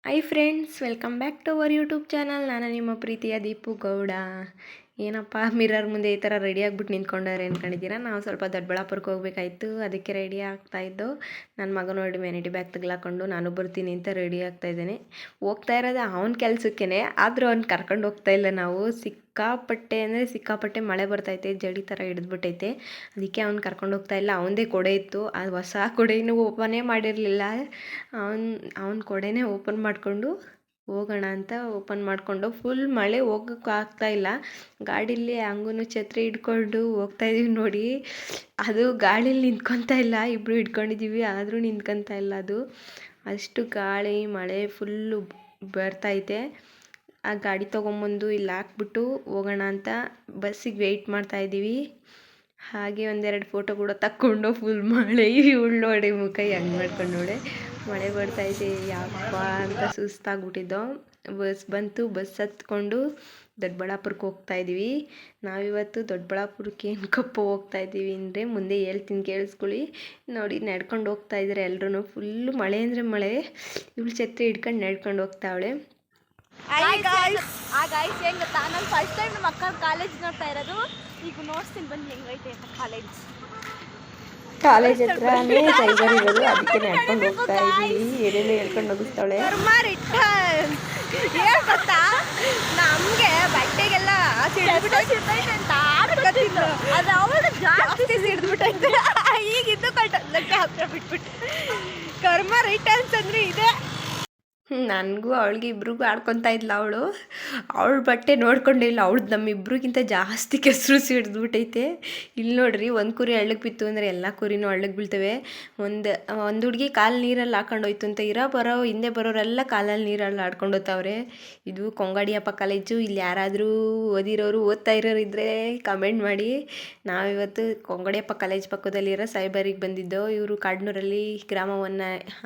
Hi friends, welcome back to our YouTube channel. ನಾನು ನಿಮ್ಮ ಪ್ರೀತಿಯ ದೀಪು ಗೌಡ. ಏನಪ್ಪ ಮಿರರ್ ಮುಂದೆ ಈ ಥರ ರೆಡಿ ಆಗಿಬಿಟ್ಟು ನಿಂತ್ಕೊಂಡವ್ರೆ ಅಂದ್ಕೊಂಡಿದ್ದೀರಾ? ನಾವು ಸ್ವಲ್ಪ ದೊಡ್ಡಬಳ್ಳಾಪುರಕ್ಕೆ ಹೋಗ್ಬೇಕಾಯ್ತು, ಅದಕ್ಕೆ ರೆಡಿ ಆಗ್ತಾಯಿದ್ದು. ನನ್ನ ಮಗ ನೋಡಿ ವೆನಿಟಿ ಬ್ಯಾಗ್ ತಗ್ಲಾಕೊಂಡು ನಾನು ಬರ್ತೀನಿ ಅಂತ ರೆಡಿ ಆಗ್ತಾಯಿದ್ದೇನೆ. ಹೋಗ್ತಾ ಇರೋದು ಅವನ ಕೆಲಸಕ್ಕೇ, ಆದರೂ ಅವ್ನು ಕರ್ಕೊಂಡು ಹೋಗ್ತಾ ಇಲ್ಲ. ನಾವು ಸಿಕ್ಕಾಪಟ್ಟೆ ಅಂದರೆ ಸಿಕ್ಕಾಪಟ್ಟೆ ಮಳೆ ಬರ್ತೈತೆ, ಜಡಿ ಥರ ಹಿಡಿದ್ಬಿಟ್ಟೈತೆ. ಅದಕ್ಕೆ ಅವ್ನು ಕರ್ಕೊಂಡು ಹೋಗ್ತಾ ಇಲ್ಲ. ಅವನದೇ ಕೊಡೆ ಇತ್ತು, ಅದು ಹೊಸ ಕೊಡೆನೂ ಓಪನೇ ಮಾಡಿರಲಿಲ್ಲ. ಅವನ ಕೊಡೆನೇ ಓಪನ್ ಮಾಡಿಕೊಂಡು ಹೋಗೋಣ ಅಂತ ಓಪನ್ ಮಾಡಿಕೊಂಡು ಫುಲ್ ಮಳೆ ಹೋಗೋಕ್ಕೂ ಆಗ್ತಾಯಿಲ್ಲ. ಗಾಡೀಲಿ ಹಂಗೂ ಛತ್ರಿ ಹಿಡ್ಕೊಂಡು ಹೋಗ್ತಾಯಿದ್ದೀವಿ ನೋಡಿ. ಅದು ಗಾಳೀಲಿ ನಿಂತ್ಕೊತಾ ಇಲ್ಲ, ಇಬ್ಬರು ಹಿಡ್ಕೊಂಡಿದ್ದೀವಿ ಆದರೂ ನಿಂತ್ಕೊತಾ ಇಲ್ಲ. ಅದು ಅಷ್ಟು ಗಾಳಿ ಮಳೆ ಫುಲ್ಲು ಬರ್ತೈತೆ. ಆ ಗಾಡಿ ತೊಗೊಂಬಂದು ಇಲ್ಲಿ ಹಾಕ್ಬಿಟ್ಟು ಹೋಗೋಣ ಅಂತ ಬಸ್ಸಿಗೆ ವೆಯ್ಟ್ ಮಾಡ್ತಾಯಿದ್ದೀವಿ. ಹಾಗೆ ಒಂದೆರಡು ಫೋಟೋ ಕೂಡ ತಕ್ಕೊಂಡು ಫುಲ್ ಮಳೆ ಇವಳು ನೋಡಿ ಮುಖ ಹೆಂಗೆ ಮಾಡ್ಕೊಂಡು ನೋಡಿ. ಮಳೆ ಬರ್ತಾಯಿದೆ ಯಪ್ಪ ಅಂತ ಸುಸ್ತಾಗ್ಬಿಟ್ಟಿದ್ದೋ. ಬಸ್ ಬಂತು, ಬಸ್ ಹತ್ಕೊಂಡು ದೊಡ್ಡಬಳ್ಳಾಪುರಕ್ಕೆ ಹೋಗ್ತಾಯಿದ್ದೀವಿ. ನಾವಿವತ್ತು ದೊಡ್ಡಬಳ್ಳಾಪುರಕ್ಕೆ ಏನಕ್ಕಪ್ಪ ಹೋಗ್ತಾಯಿದ್ದೀವಿ ಅಂದರೆ ಮುಂದೆ ಹೇಳ್ತೀನಿ ಕೇಳಿಸ್ಕೊಳ್ಳಿ. ನೋಡಿ ನಡ್ಕೊಂಡು ಹೋಗ್ತಾಯಿದ್ದಾರೆ ಎಲ್ಲರೂ. ಫುಲ್ಲು ಮಳೆ ಅಂದರೆ ಮಳೆ. ಇವಳು ಛತ್ರಿ ಹಿಡ್ಕೊಂಡು ನಡ್ಕೊಂಡು ಹೋಗ್ತಾವಳೆ. ಹೆಂಗ್ ಗೊತ್ತಾ, ನಾನು ಫಸ್ಟ್ ಟೈಮ್ ನಮ್ಮ ಅಕ್ಕ ಕಾಲೇಜ್ ನೋಡ್ತಾ ಇರೋದು. ಈಗ ನೋಡ್ತೀನಿ ಬನ್ನಿ ಹೆಂಗೈತೆ ಅಂತ ಕಾಲೇಜ್ ಹತ್ರನೇ ಸೈಬರ್ ಇರೋದು, ಅದಕ್ಕೆ ನಡ್ಕೊಂಡು ಹೋಗ್ತಾ ಇದ್ದೀವಿ. ಏನೇನು ಹೇಳ್ಕೊಂಡು ಹೋಗಿಸ್ತಾಳೆ. ಏನ್ ಗೊತ್ತಾ, ನಮ್ಗೆ ಬಟ್ಟೆಗೆಲ್ಲ ಸಿಡ್ಬಿಟ್ಟೈತೆ ಅಂತ ಆಡ್ಕೊತಿದ್ರು, ಅದು ಅವಳು ಜಾಸ್ತಿ ಸಿಡ್ಬಿಟ್ಟೈತೆ. ಈಗ ಇದು ಕಟ್ಟಕ್ಕೆ ಹತ್ರ ಬಿಟ್ಬಿಟ್ಟು ಕರ್ಮ ರಿಟರ್ನ್ಸ್ ಅಂದ್ರೆ ಇದೆ. ನನಗೂ ಅವಳಿಗೆ ಇಬ್ರಿಗೂ ಆಡ್ಕೊತಾ ಇದ್ಲ ಅವಳು. ಅವಳ ಬಟ್ಟೆ ನೋಡ್ಕೊಂಡಿಲ್ಲ, ಅವಳದು ನಮ್ಮಿಬ್ರಿಗಿಂತ ಜಾಸ್ತಿ ಕೆಸರು ಸಿಡಿದ್ಬಿಟ್ಟೈತೆ. ಇಲ್ಲಿ ನೋಡ್ರಿ, ಒಂದು ಕುರಿ ಹಳ್ಳಕ್ಕೆ ಬಿತ್ತು ಅಂದರೆ ಎಲ್ಲ ಕುರಿನೂ ಹಳ್ಳಕ್ಕೆ ಬೀಳ್ತವೆ. ಒಂದು ಹುಡುಗಿ ಕಾಲು ನೀರಲ್ಲಿ ಹಾಕೊಂಡೋಯ್ತು ಅಂತ ಬರೋ ಹಿಂದೆ ಬರೋರೆಲ್ಲ ಕಾಲಲ್ಲಿ ನೀರಲ್ಲಿ ಆಡ್ಕೊಂಡು ಹೋಗ್ತಾವ್ರೆ. ಇದು ಕೊಂಗಾಡಿಯಪ್ಪ ಕಾಲೇಜು. ಇಲ್ಲಿ ಯಾರಾದರೂ ಓದಿರೋರು ಓದ್ತಾ ಇರೋರು ಇದ್ದರೆ ಕಮೆಂಟ್ ಮಾಡಿ. ನಾವಿವತ್ತು ಕೊಂಗಾಡಿಯಪ್ಪ ಕಾಲೇಜ್ ಪಕ್ಕದಲ್ಲಿರೋ ಸೈಬರಿಗೆ ಬಂದಿದ್ದೋ. ಇವರು ಕಾಡ್ನೂರಲ್ಲಿ ಗ್ರಾಮವನ್ನ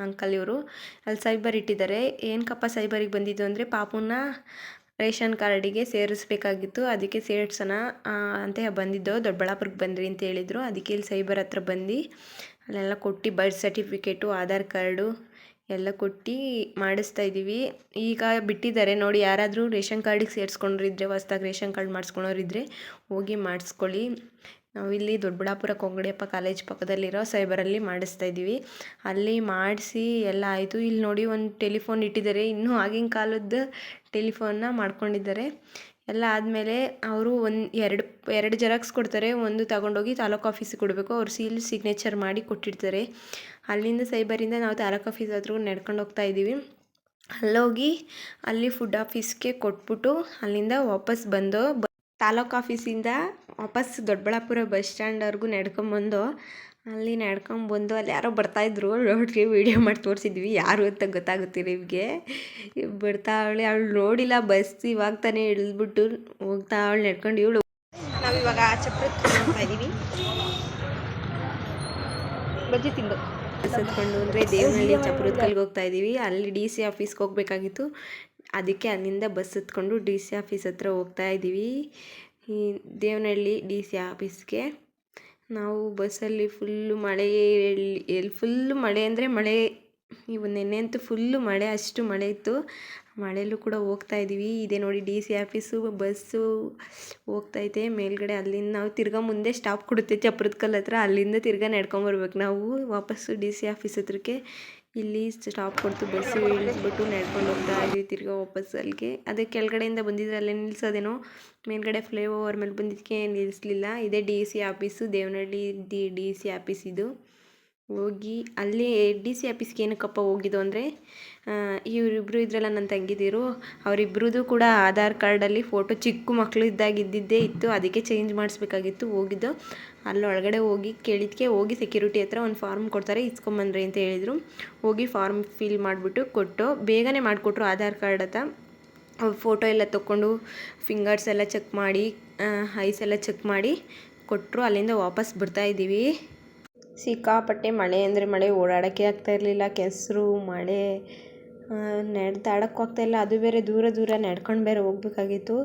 ಅಂಕಲ್ ಇವರು ಅಲ್ಲಿ ಸೈಬರ್ ಇಟ್ಟಿದ್ದಾರೆ. ಏನಕ್ಕಪ್ಪ ಸೈಬರಿಗೆ ಬಂದಿದ್ದು ಅಂದರೆ ಪಾಪುನ ರೇಷನ್ ಕಾರ್ಡಿಗೆ ಸೇರಿಸ್ಬೇಕಾಗಿತ್ತು, ಅದಕ್ಕೆ ಸೇರ್ಸೋಣ ಅಂತ ಬಂದಿದ್ದೋ. ದೊಡ್ಡಬಳ್ಳಾಪುರಕ್ಕೆ ಬಂದ್ರಿ ಅಂತ ಹೇಳಿದರು, ಅದಕ್ಕೆ ಇಲ್ಲಿ ಸೈಬರ್ ಹತ್ರ ಬಂದು ಅಲ್ಲೆಲ್ಲ ಕೊಟ್ಟು ಬರ್ತ್ ಸರ್ಟಿಫಿಕೇಟು, ಆಧಾರ್ ಕಾರ್ಡು ಎಲ್ಲ ಕೊಟ್ಟು ಮಾಡಿಸ್ತಾ ಇದ್ದೀವಿ. ಈಗ ಬಿಟ್ಟಿದ್ದಾರೆ ನೋಡಿ, ಯಾರಾದರೂ ರೇಷನ್ ಕಾರ್ಡಿಗೆ ಸೇರಿಸ್ಕೊಂಡ್ರಿದ್ರೆ, ಹೊಸ್ದಾಗಿ ರೇಷನ್ ಕಾರ್ಡ್ ಮಾಡಿಸ್ಕೊಳೋರಿದ್ದರೆ ಹೋಗಿ ಮಾಡಿಸ್ಕೊಳ್ಳಿ. ನಾವಿಲ್ಲಿ ದೊಡ್ಡಬಳ್ಳಾಪುರ ಕೊಂಗಡಿಯಪ್ಪ ಕಾಲೇಜ್ ಪಕ್ಕದಲ್ಲಿರೋ ಸೈಬರಲ್ಲಿ ಮಾಡಿಸ್ತಾ ಇದ್ದೀವಿ. ಅಲ್ಲಿ ಮಾಡಿಸಿ ಎಲ್ಲ ಆಯಿತು. ಇಲ್ಲಿ ನೋಡಿ ಒಂದು ಟೆಲಿಫೋನ್ ಇಟ್ಟಿದ್ದಾರೆ, ಇನ್ನೂ ಆಗಿನ ಕಾಲದ ಟೆಲಿಫೋನ್ನ ಮಾಡ್ಕೊಂಡಿದ್ದಾರೆ. ಎಲ್ಲ ಆದಮೇಲೆ ಅವರು ಎರಡು ಜೆರಾಕ್ಸ್ ಕೊಡ್ತಾರೆ. ಒಂದು ತಗೊಂಡೋಗಿ ತಾಲೂಕು ಆಫೀಸಿಗೆ ಕೊಡಬೇಕು, ಅವ್ರು ಸಿಗ್ನೇಚರ್ ಮಾಡಿ ಕೊಟ್ಟಿರ್ತಾರೆ. ಅಲ್ಲಿಂದ ಸೈಬರಿಂದ ನಾವು ತಾಲೂಕು ಆಫೀಸ್ ಹತ್ರ ನಡ್ಕೊಂಡು ಹೋಗ್ತಾ ಇದ್ದೀವಿ. ಅಲ್ಲೋಗಿ ಅಲ್ಲಿ ಫುಡ್ ಆಫೀಸ್ಗೆ ಕೊಟ್ಬಿಟ್ಟು ಅಲ್ಲಿಂದ ವಾಪಸ್ ಬಂದು ತಾಲೂಕು ಆಫೀಸಿಂದ ವಾಪಸ್ ದೊಡ್ಡಬಳ್ಳಾಪುರ ಬಸ್ ಸ್ಟ್ಯಾಂಡ್ವರೆಗೂ ನಡ್ಕೊಂಬಂದು ಅಲ್ಲಿ ನಡ್ಕೊಂಬಂದು ಅಲ್ಲಿ ಯಾರೋ ಬರ್ತಾಯಿದ್ರು, ನೋಡ್ರಿ ವೀಡಿಯೋ ಮಾಡಿ ತೋರಿಸಿದ್ವಿ. ಯಾರು ಅಂತ ಗೊತ್ತಾಗುತ್ತೀರಿ ನಿಮಗೆ. ಬರ್ತಾವಳೆ, ಅವಳು ನೋಡಿಲ್ಲ ಬಸ್ ಇವಾಗ ತಾನೇ ಇಳಿದ್ಬಿಟ್ಟು ಹೋಗ್ತಾ ಅವಳು ನಡ್ಕೊಂಡು. ಇವಳು ನಾವಿವಾಗ ಚಪ್ರಕ್ಕೆ ಹೋಗ್ತಾ ಇದ್ದೀವಿ. ಬಜ್ಜಿ ತಿಂದು ಬಸ್ ಹತ್ಕೊಂಡು ಅಂದರೆ ದೇವನಹಳ್ಳಿ ಚಪ್ರದ ಕಲ್ಗೆ ಹೋಗ್ತಾ ಇದ್ದೀವಿ. ಅಲ್ಲಿ DC ಆಫೀಸ್ಗೆ ಹೋಗಬೇಕಾಗಿತ್ತು, ಅದಕ್ಕೆ ಅಲ್ಲಿಂದ ಬಸ್ ಹತ್ಕೊಂಡು DC ಆಫೀಸ್ ಹತ್ರ ಹೋಗ್ತಾ ಇದ್ದೀವಿ. ಈ ದೇವನಹಳ್ಳಿ DC ಆಫೀಸ್ಗೆ ನಾವು ಬಸ್ಸಲ್ಲಿ ಫುಲ್ಲು ಮಳೆ, ಫುಲ್ಲು ಮಳೆ ಅಂದರೆ ಮಳೆ. ಇವು ನೆನ್ನೆ ಅಂತೂ ಫುಲ್ಲು ಮಳೆ, ಅಷ್ಟು ಮಳೆ ಇತ್ತು. ಮಳೆಯಲ್ಲೂ ಕೂಡ ಹೋಗ್ತಾ ಇದ್ದೀವಿ. ಇದೇ ನೋಡಿ DC ಆಫೀಸು. ಬಸ್ಸು ಹೋಗ್ತೈತೆ ಮೇಲ್ಗಡೆ. ಅಲ್ಲಿಂದ ನಾವು ತಿರ್ಗಾ ಮುಂದೆ ಸ್ಟಾಪ್ ಕೊಡುತ್ತೆ ಚಪ್ರದ ಕಲ್ಲು ಹತ್ರ, ಅಲ್ಲಿಂದ ತಿರ್ಗಾ ನಡ್ಕೊಂಬರ್ಬೇಕು ನಾವು ವಾಪಸ್ಸು DC ಆಫೀಸ್ ಹತ್ರಕ್ಕೆ. ಇಲ್ಲಿ ಸ್ಟಾಪ್ ಕೊಡ್ತು, ಬಸ್ಸು ಇಳಿಸ್ಬಿಟ್ಟು ನಡ್ಕೊಂಡು ಹೋಗ್ತಾ ಇದ್ದೀವಿ ತಿರ್ಗಾ ವಾಪಸ್ ಅಲ್ಲಿಗೆ. ಅದೇ ಕೆಳಗಡೆಯಿಂದ ಬಂದಿದ್ರೆ ಅಲ್ಲೇ ನಿಲ್ಲಿಸೋದೇನೋ, ಮೇಲ್ಗಡೆ ಫ್ಲೈಓವರ್ ಮೇಲೆ ಬಂದಿದ್ದಕ್ಕೆ ನಿಲ್ಲಿಸಲಿಲ್ಲ. ಇದೇ DC office, Devanahalli DC office ಇದು. ಹೋಗಿ ಅಲ್ಲಿ DC ಆಫೀಸ್ಗೆ ಏನಕ್ಕಪ್ಪ ಹೋಗಿದ್ದು ಅಂದರೆ, ಇವರಿಬ್ಬರು ಇದ್ರಲ್ಲ ನನ್ನ ತಂಗಿದಿರು, ಅವರಿಬ್ರದ್ದು ಕೂಡ ಆಧಾರ್ ಕಾರ್ಡಲ್ಲಿ ಫೋಟೋ ಚಿಕ್ಕ ಮಕ್ಕಳು ಇದ್ದಿದ್ದೇ ಇತ್ತು, ಅದಕ್ಕೆ ಚೇಂಜ್ ಮಾಡಿಸ್ಬೇಕಾಗಿತ್ತು. ಹೋಗಿದ್ದು ಅಲ್ಲಿ ಒಳಗಡೆ ಹೋಗಿ ಕೇಳಿದ್ದಕ್ಕೆ ಹೋಗಿ ಸೆಕ್ಯೂರಿಟಿ ಹತ್ರ ಒಂದು ಫಾರ್ಮ್ ಕೊಡ್ತಾರೆ, ಇಸ್ಕೊಂಬಂದ್ರಿ ಅಂತ ಹೇಳಿದರು. ಹೋಗಿ ಫಾರ್ಮ್ ಫಿಲ್ ಮಾಡಿಬಿಟ್ಟು ಕೊಟ್ಟು ಬೇಗನೆ ಮಾಡಿಕೊಟ್ರು. ಆಧಾರ್ ಕಾರ್ಡ್ ಹತ್ರ ಫೋಟೋ ಎಲ್ಲ ತೊಗೊಂಡು ಫಿಂಗರ್ಸ್ ಎಲ್ಲ ಚೆಕ್ ಮಾಡಿ, ಐಸ್ ಎಲ್ಲ ಚೆಕ್ ಮಾಡಿ ಕೊಟ್ಟರು. ಅಲ್ಲಿಂದ ವಾಪಸ್ ಬರ್ತಾಯಿದ್ದೀವಿ. ಸಿಕ್ಕಾಪಟ್ಟೆ ಮಳೆ ಅಂದರೆ ಮಳೆ, ಓಡಾಡೋಕ್ಕೆ ಆಗ್ತಾ ಇರಲಿಲ್ಲ. ಕೆಸರು ಮಳೆ, ನಡೆದಾಡೋಕ್ಕೂ ಆಗ್ತಾಯಿಲ್ಲ. ಅದು ಬೇರೆ ದೂರ ನಡ್ಕೊಂಡು ಬೇರೆ ಹೋಗ್ಬೇಕಾಗಿತ್ತು.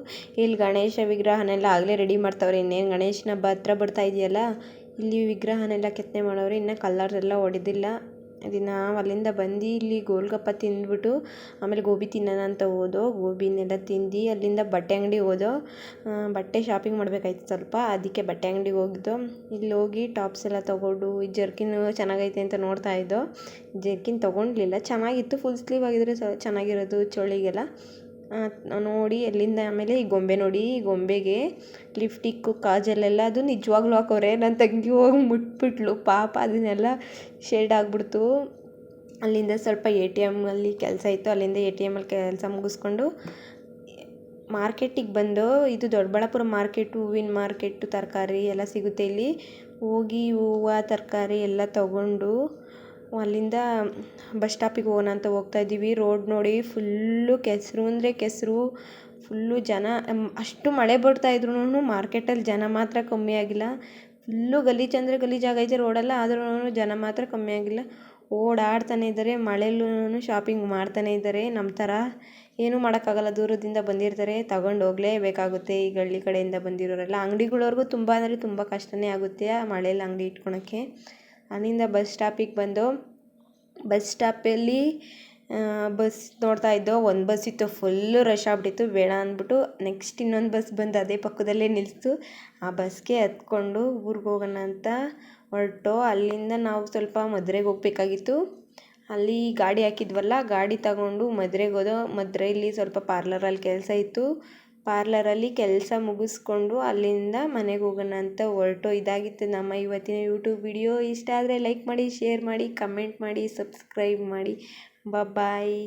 ಇಲ್ಲಿ ಗಣೇಶ ವಿಗ್ರಹನೆಲ್ಲ ಆಗಲೇ ರೆಡಿ ಮಾಡ್ತಾವ್ರೆ. ಇನ್ನೇನು ಗಣೇಶನ ಹಬ್ಬ ಹತ್ರ ಬರ್ತಾ ಇದೆಯಲ್ಲ, ಇಲ್ಲಿ ವಿಗ್ರಹನೆಲ್ಲ ಕೆತ್ತನೆ ಮಾಡೋರು. ಇನ್ನು ಕಲರ್ ಎಲ್ಲ ಹೊಡೆದಿಲ್ಲ, ಇದನ್ನು ಅಲ್ಲಿಂದ ಬಂದು ಇಲ್ಲಿ ಗೋಲ್ಗಪ್ಪ ತಿಂದ್ಬಿಟ್ಟು ಆಮೇಲೆ ಗೋಬಿ ತಿನ್ನೋಣ ಅಂತ ಹೋದೋ. ಗೋಬಿನೆಲ್ಲ ತಿಂದು ಅಲ್ಲಿಂದ ಬಟ್ಟೆ ಅಂಗಡಿಗೆ ಹೋದೋ. ಬಟ್ಟೆ ಶಾಪಿಂಗ್ ಮಾಡಬೇಕಾಯ್ತು ಸ್ವಲ್ಪ, ಅದಕ್ಕೆ ಬಟ್ಟೆ ಅಂಗಡಿಗೆ ಹೋಗಿದ್ದೋ. ಇಲ್ಲಿ ಹೋಗಿ ಟಾಪ್ಸ್ ಎಲ್ಲ ತೊಗೊಂಡು ಈ ಜರ್ಕಿನ್ ಚೆನ್ನಾಗೈತೆ ಅಂತ ನೋಡ್ತಾ ಇದ್ದೋ. ಜರ್ಕಿನ್ ತೊಗೊಂಡ್ಲಿಲ್ಲ, ಚೆನ್ನಾಗಿತ್ತು, ಫುಲ್ ಸ್ಲೀವ್ ಆಗಿದ್ರೆ ಚೆನ್ನಾಗಿರೋದು ಚಳಿಗೆಲ್ಲ ನೋಡಿ. ಅಲ್ಲಿಂದ ಆಮೇಲೆ ಈ ಗೊಂಬೆ ನೋಡಿ, ಈ ಗೊಂಬೆಗೆ ಲಿಪ್ಟಿಕ್ಕು ಕಾಜಲೆಲ್ಲ ಅದು ನಿಜವಾಗ್ಲೂ ಹಾಕೋರೆ. ನನ್ನ ತಂಗಿ ಹೋಗಿ ಮುಟ್ಬಿಟ್ಲು ಪಾಪ, ಅದನ್ನೆಲ್ಲ ಶೇಡ್ ಆಗಿಬಿಡ್ತು. ಅಲ್ಲಿಂದ ಸ್ವಲ್ಪ ATM ಅಲ್ಲಿ ಕೆಲಸ ಇತ್ತು, ಅಲ್ಲಿಂದ ATM ಅಲ್ಲಿ ಕೆಲಸ ಮುಗಿಸ್ಕೊಂಡು ಮಾರ್ಕೆಟಿಗೆ ಬಂದು, ಇದು ದೊಡ್ಡಬಳ್ಳಾಪುರ ಮಾರ್ಕೆಟು, ಹೂವಿನ ಮಾರ್ಕೆಟು, ತರಕಾರಿ ಎಲ್ಲ ಸಿಗುತ್ತೆ ಇಲ್ಲಿ. ಹೋಗಿ ಹೂವು ತರಕಾರಿ ಎಲ್ಲ ತೊಗೊಂಡು ಅಲ್ಲಿಂದ ಬಸ್ ಸ್ಟಾಪಿಗೆ ಹೋಗೋಣ ಅಂತ ಹೋಗ್ತಾಯಿದ್ದೀವಿ. ರೋಡ್ ನೋಡಿ ಫುಲ್ಲು ಕೆಸರು ಅಂದರೆ ಕೆಸರು, ಫುಲ್ಲು ಜನ. ಅಷ್ಟು ಮಳೆ ಬರ್ತಾಯಿದ್ರು ಮಾರ್ಕೆಟಲ್ಲಿ ಜನ ಮಾತ್ರ ಕಮ್ಮಿ ಆಗಿಲ್ಲ. ಫುಲ್ಲು ಗಲೀಜು ಅಂದರೆ ಗಲೀಜಾಗೈತೆ ರೋಡೆಲ್ಲ, ಆದ್ರೂ ಜನ ಮಾತ್ರ ಕಮ್ಮಿ ಆಗಿಲ್ಲ. ಓಡಾಡ್ತಾನೆ ಇದ್ದಾರೆ, ಮಳೆಯಲ್ಲೂ ಶಾಪಿಂಗ್ ಮಾಡ್ತಾನೆ ಇದ್ದಾರೆ. ನಮ್ಮ ಥರ ಏನೂ ಮಾಡೋಕ್ಕಾಗಲ್ಲ, ದೂರದಿಂದ ಬಂದಿರ್ತಾರೆ, ತಗೊಂಡು ಹೋಗಲೇಬೇಕಾಗುತ್ತೆ. ಈಗ ಹಳ್ಳಿ ಕಡೆಯಿಂದ ಬಂದಿರೋರೆಲ್ಲ ಅಂಗಡಿಗಳವ್ರಿಗೂ ತುಂಬ ಅಂದರೆ ತುಂಬ ಕಷ್ಟನೇ ಆಗುತ್ತೆ ಆ ಮಳೆಯಲ್ಲಿ ಅಂಗಡಿ ಇಟ್ಕೊಳಕ್ಕೆ. ಅಲ್ಲಿಂದ ಬಸ್ ಸ್ಟಾಪಿಗೆ ಬಂದು ಬಸ್ ಸ್ಟಾಪಲ್ಲಿ ಬಸ್ ನೋಡ್ತಾ ಇದ್ದೋ. ಒಂದು ಬಸ್ ಇತ್ತು, ಫುಲ್ಲು ರಶ್ ಆಗ್ಬಿಟ್ಟಿತ್ತು, ಬೇಡ ಅಂದ್ಬಿಟ್ಟು ನೆಕ್ಸ್ಟ್ ಇನ್ನೊಂದು ಬಸ್ ಬಂದು ಅದೇ ಪಕ್ಕದಲ್ಲೇ ನಿಲ್ಲಿಸ್ತು. ಆ ಬಸ್ಗೆ ಹತ್ಕೊಂಡು ಊರಿಗೆ ಹೋಗೋಣ ಅಂತ ಹೊರಟೋ. ಅಲ್ಲಿಂದ ನಾವು ಸ್ವಲ್ಪ ಮದುವೆಗೆ ಹೋಗ್ಬೇಕಾಗಿತ್ತು. ಅಲ್ಲಿ ಗಾಡಿ ಹಾಕಿದ್ವಲ್ಲ, ಗಾಡಿ ತಗೊಂಡು ಮದುವೆಗೆ ಹೋದೋ. ಮದುವೆಯಲ್ಲಿ ಸ್ವಲ್ಪ ಪಾರ್ಲರಲ್ಲಿ ಕೆಲಸ ಇತ್ತು, ಪಾರ್ಲರಲ್ಲಿ ಕೆಲಸ ಮುಗಿಸ್ಕೊಂಡು ಅಲ್ಲಿಂದ ಮನೆಗೆ ಹೋಗೋಣ ಅಂತ ಹೊರಟು. ಇದಾಗಿತ್ತು ನಮ್ಮ ಇವತ್ತಿನ ಯೂಟ್ಯೂಬ್ ವಿಡಿಯೋ. ಇಷ್ಟ ಆದರೆ ಲೈಕ್ ಮಾಡಿ, ಶೇರ್ ಮಾಡಿ, ಕಮೆಂಟ್ ಮಾಡಿ, ಸಬ್ಸ್ಕ್ರೈಬ್ ಮಾಡಿ. ಬಾಯ್.